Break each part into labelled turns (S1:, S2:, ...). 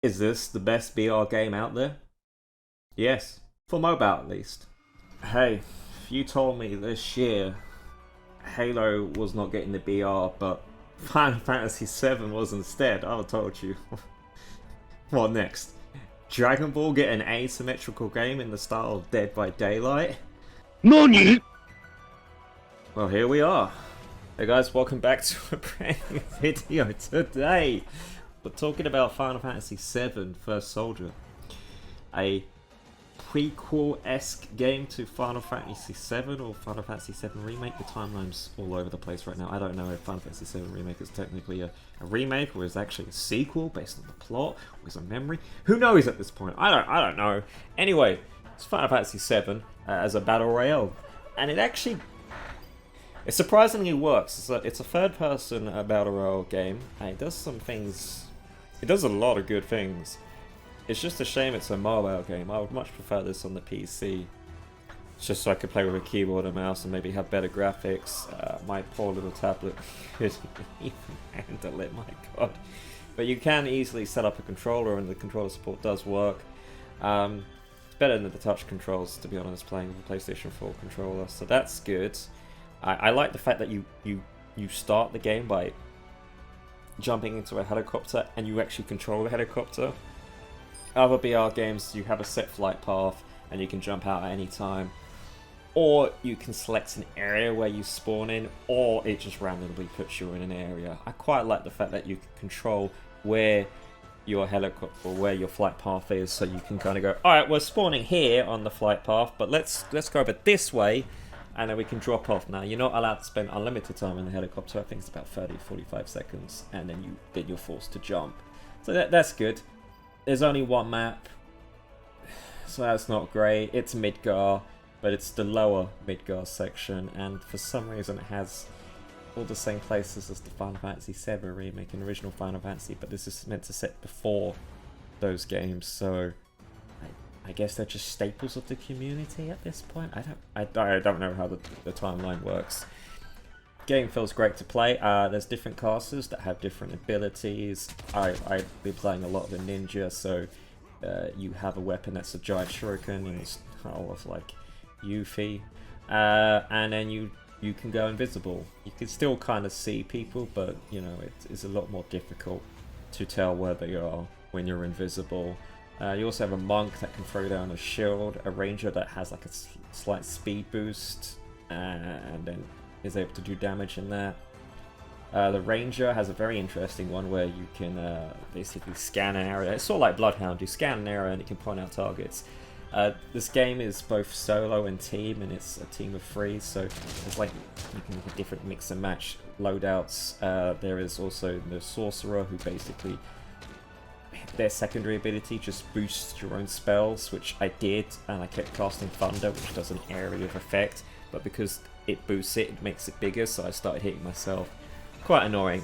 S1: Is this the best BR game out there? Yes, for mobile at least. Hey, if you told me this year Halo was not getting the BR, but Final Fantasy VII was instead, I would have told you. What next? Dragon Ball get an asymmetrical game in the style of Dead by Daylight?
S2: NANI?!
S1: Well, here we are. Hey guys, welcome back to a brand new video today. We're talking about Final Fantasy VII First Soldier. A prequel-esque game to Final Fantasy VII or Final Fantasy VII Remake. The timeline's all over the place right now. I don't know if Final Fantasy VII Remake is technically a remake or is actually a sequel based on the plot or is a memory. Who knows at this point? I don't know. Anyway, it's Final Fantasy VII as a battle royale, and it surprisingly works. It's a third-person battle royale game, and it does some things. It does a lot of good things. It's just a shame it's a mobile game. I would much prefer this on the PC, just so I could play with a keyboard and mouse and maybe have better graphics. My poor little tablet couldn't even handle it, my god. But you can easily set up a controller, and the controller support does work. It's better than the touch controls, to be honest, playing with a PlayStation 4 controller, so that's good. I like the fact that you start the game by jumping into a helicopter and you actually control the helicopter. Other BR games, you have a set flight path and you can jump out at any time, or you can select an area where you spawn in, or it just randomly puts you in an area. I quite like the fact that you can control where your helicopter or where your flight path is, so you can kind of go, alright, we're spawning here on the flight path, but let's go over this way, and then we can drop off. Now, you're not allowed to spend unlimited time in the helicopter. I think it's about 30-45 seconds, and then you're forced to jump. So that's good. There's only one map, so that's not great. It's Midgar, but it's the lower Midgar section, and for some reason it has all the same places as the Final Fantasy VII Remake and original Final Fantasy, but this is meant to set before those games, so I guess they're just staples of the community at this point. I don't know how the timeline works. Game feels great to play. There's different casters that have different abilities. I've been playing a lot of the ninja, so you have a weapon that's a giant shuriken in the style of like Yuffie, and then you can go invisible. You can still kind of see people, but you know it's a lot more difficult to tell where they are when you're invisible. You also have a monk that can throw down a shield, a ranger that has like a slight speed boost, and then is able to do damage in that. The ranger has a very interesting one where you can basically scan an area. It's sort of like Bloodhound. You scan an area and you can point out targets. This game is both solo and team, and it's a team of 3, so it's like you can have different mix and match loadouts. There is also the sorcerer, who basically their secondary ability just boosts your own spells, which I did, and I kept casting Thunder, which does an area of effect, but because it boosts it, it makes it bigger, so I started hitting myself. Quite annoying.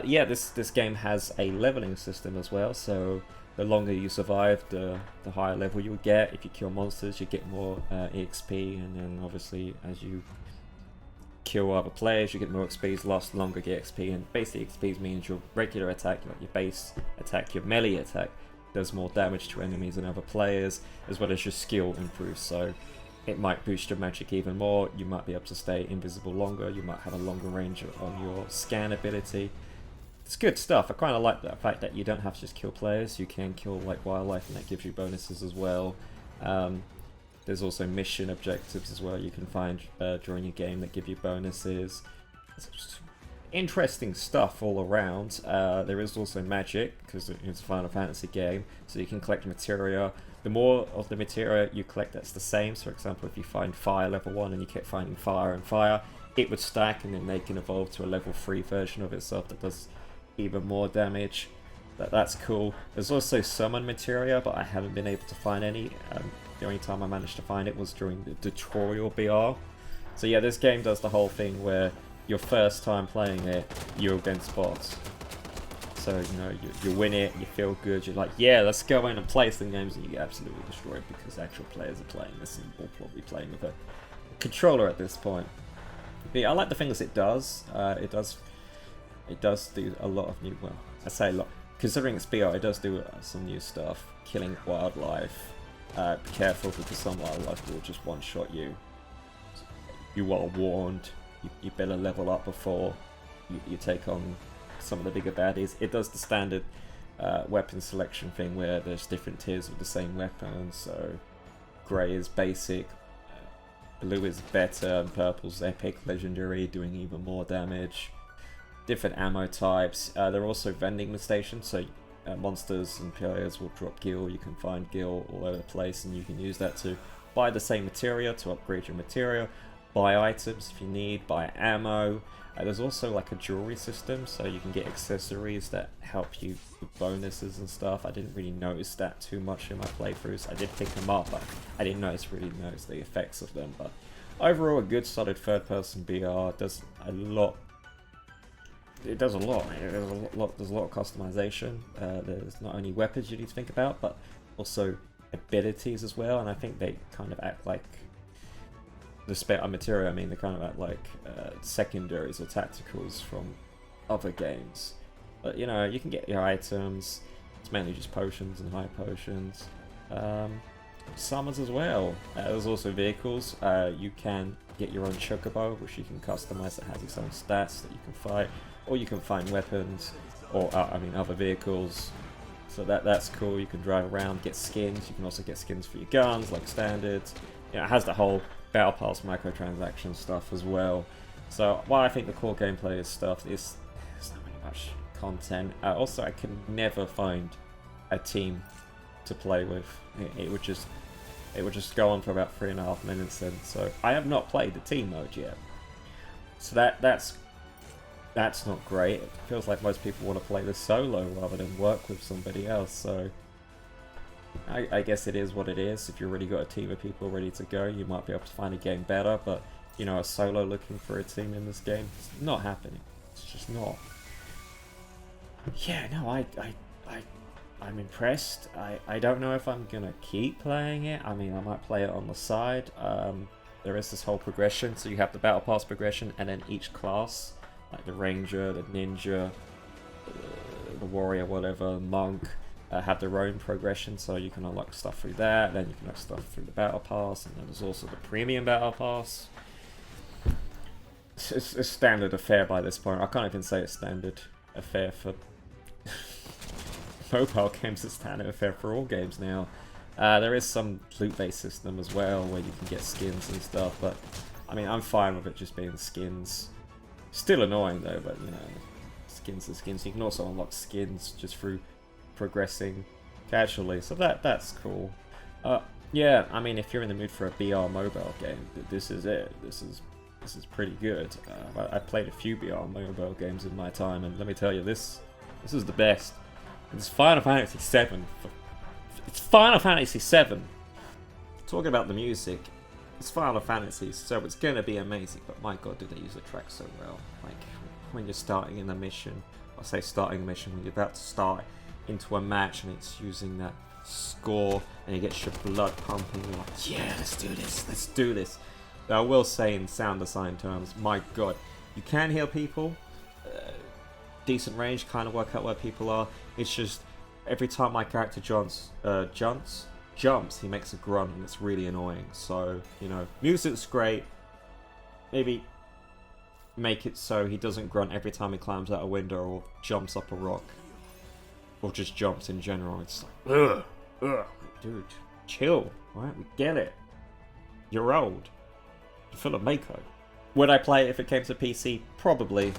S1: Yeah, this game has a leveling system as well, so the longer you survive, the higher level you'll get. If you kill monsters, you get more EXP, and then obviously as you kill other players, you get more XP, last longer, get XP, and basically XP means your regular attack, like your base attack, your melee attack, does more damage to enemies and other players, as well as your skill improves, so it might boost your magic even more. You might be able to stay invisible longer, you might have a longer range on your scan ability. It's good stuff. I kind of like that fact that you don't have to just kill players, you can kill like wildlife, and that gives you bonuses as well. There's also mission objectives as well you can find during your game that give you bonuses. It's just interesting stuff all around. There is also magic, because it's a Final Fantasy game, so you can collect materia. The more of the materia you collect that's the same, so for example if you find fire level 1 and you kept finding fire and fire, it would stack, and then they can evolve to a level 3 version of itself that does even more damage. That's cool. There's also summon materia, but I haven't been able to find any. The only time I managed to find it was during the tutorial BR. So yeah, this game does the whole thing where your first time playing it, you're against bots. So, you know, you win it, you feel good, you're like, yeah, let's go in and play some games, and you get absolutely destroyed because actual players are playing this, and we're probably playing with a controller at this point. But yeah, I like the things it does. It does do a lot of new, well, I say a lot, considering it's BR, it does do some new stuff. Killing wildlife. Be careful because some wildlife will just one-shot you. You are warned. You better level up before you take on some of the bigger baddies. It does the standard weapon selection thing where there's different tiers of the same weapon. So grey is basic, blue is better, and purple's epic, legendary, doing even more damage. Different ammo types. There are also vending stations, so monsters and players will drop gil. You can find gil all over the place, and you can use that to buy the same materia to upgrade your materia, buy items if you need, buy ammo. There's also like a jewelry system, so you can get accessories that help you with bonuses and stuff. I didn't really notice that too much in my playthroughs. I did pick them up, but I didn't really notice the effects of them. But overall, a good solid third-person BR. Does a lot. It does a lot. There's a lot of customization. There's not only weapons you need to think about, but also abilities as well. And I think they kind of act like the material. I mean, they kind of act like secondaries or tacticals from other games. But you know, you can get your items. It's mainly just potions and high potions. Summons as well. There's also vehicles. You can get your own chocobo, which you can customize. That has its own stats that you can fight. Or you can find weapons, or I mean other vehicles. So that's cool. You can drive around, get skins. You can also get skins for your guns, like standard. You know, it has the whole Battle Pass microtransaction stuff as well. So while I think the core gameplay is stuff, there's not really much content. Also, I can never find a team to play with. It would just go on for about 3.5 minutes then. So I have not played the team mode yet. So that's not great. It feels like most people want to play this solo rather than work with somebody else, so I guess it is what it is. If you've already got a team of people ready to go, you might be able to find a game better, but you know, a solo looking for a team in this game, it's not happening. It's just not. Yeah, no, I'm impressed. I don't know if I'm gonna keep playing it. I mean, I might play it on the side. There is this whole progression, so you have the Battle Pass progression, and then each class, like the Ranger, the Ninja, the Warrior, whatever, Monk, have their own progression, so you can unlock stuff through that, then you can unlock stuff through the Battle Pass, and then there's also the Premium Battle Pass. It's standard affair by this point. I can't even say it's standard affair for mobile games. It's standard affair for all games now. There is some loot-based system as well, where you can get skins and stuff, but I mean, I'm fine with it just being skins. Still annoying though, but you know, skins are skins. You can also unlock skins just through progressing casually, so that's cool. Yeah, I mean, if you're in the mood for a BR mobile game, this is it. This is pretty good. I played a few BR mobile games in my time, and let me tell you, this is the best. It's Final Fantasy VII. It's Final Fantasy VII. Talking about the music, it's Final Fantasy, so it's gonna be amazing, but my god, did they use the track so well. Like, when you're starting in a mission, I say starting a mission, when you're about to start into a match and it's using that score and it gets your blood pumping, you're like, yeah, let's do this. But I will say, in sound design terms, my god, you can heal people, decent range, kind of work out where people are. It's just, every time my character jumps, he makes a grunt, and it's really annoying. So, you know, music's great. Maybe make it so he doesn't grunt every time he climbs out a window or jumps up a rock, or just jumps in general. It's like, ugh, dude, chill, right? We get it. You're old. You're full of Mako. Would I play it if it came to PC? Probably.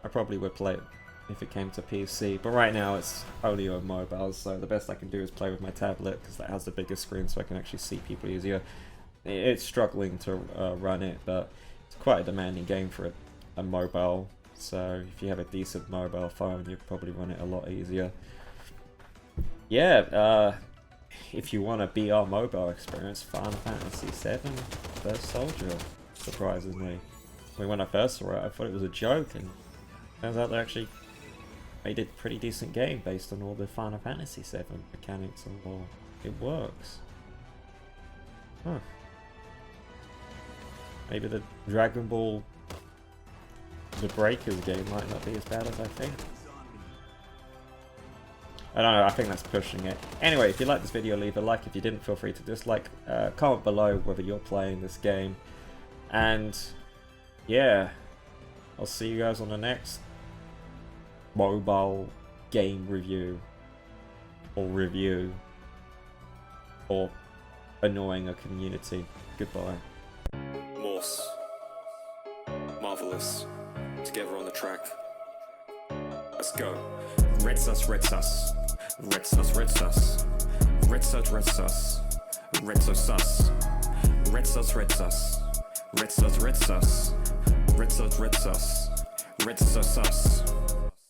S1: I probably would play it if it came to PC, but right now it's only on mobile, so the best I can do is play with my tablet, because that has the biggest screen, so I can actually see people easier. It's struggling to run it, but it's quite a demanding game for a mobile, so if you have a decent mobile phone, you'll probably run it a lot easier. Yeah, if you want a BR mobile experience, Final Fantasy VII First Soldier surprises me. I mean, when I first saw it, I thought it was a joke, and turns out they actually made a pretty decent game based on all the Final Fantasy VII mechanics and all. It works. Huh. Maybe the Dragon Ball The Breakers game might not be as bad as I think. I don't know, I think that's pushing it. Anyway, if you liked this video, leave a like. If you didn't, feel free to dislike. Comment below whether you're playing this game. And yeah, I'll see you guys on the next mobile game review. Or annoying a community. Goodbye.
S2: Morse. Marvelous. Together on the track. Let's go. Red sus, red sus. Red sus, red sus. Red sus, red sus. Red sus, sus. Red sus, red sus. Red sus, red sus. Red sus, red sus. Red sus, sus.